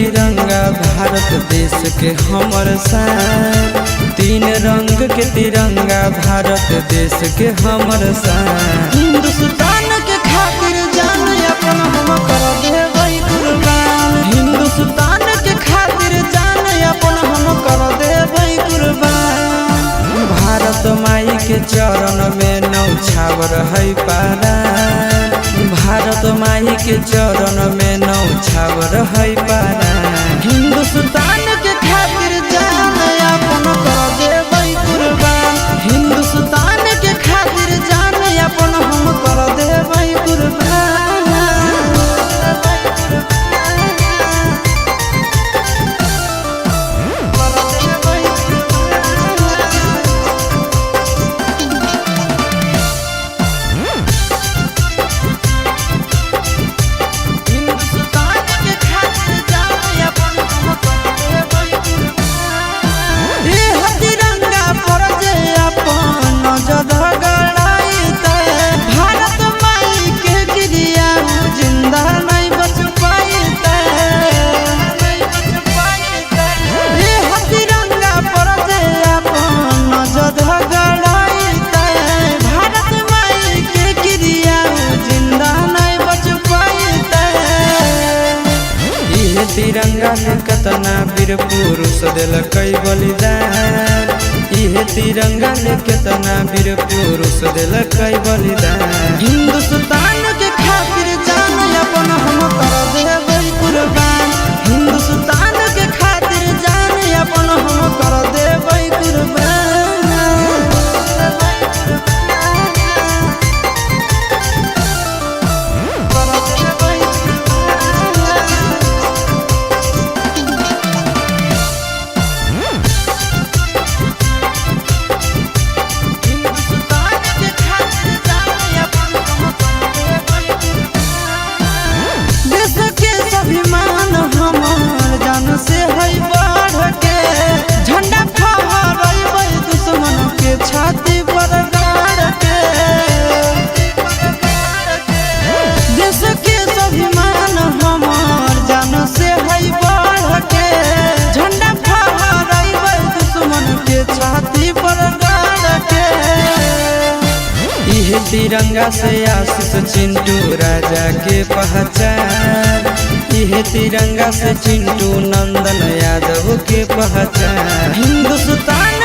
तिरंगा भारत देश के हमर शान। तीन रंग के तिरंगा भारत देश के हमर शान। हिंदुस्तान के खातिर जान अपन हम कर देबै कुर्बान। हिंदुस्तान के खातिर जान अपन हम कर देबै कुर्बान। भारत माई के चरण में नौछावर है पारान। भारत माई के चरण में नौछावर है पारान। हिंदुस्तान के खातिर जान अपन कर देबै कुर्बान। हिंदुस्तान के खातिर जान अपन हम कर देबै कुर्बान। तिरंगा में कतना वीर पुरुष दिलकै बलिदान। इहे तिरंगा में कितना वीर पुरुष दिलकै बलिदान। हिंदुस्तान के खातिर जान अपन हम कर देबै कुर्बान। हिंदुस्तान के खातिर जान अपन हम कर देबै कुर्बान। से है बढ़ के झंडा फहराइबै दुश्मन के छाती पर गाड़ के। देश के स्वाभिमान हमार जान से है बढ़ के झंडा फहराइबै दुश्मन के छाती पर गाड़ के। इहे तिरंगा से आशीष चिंटू राजा के पहचान। इहे तिरंगा से चिंटू नंदन यादव के पहचान। हिंदुस्तान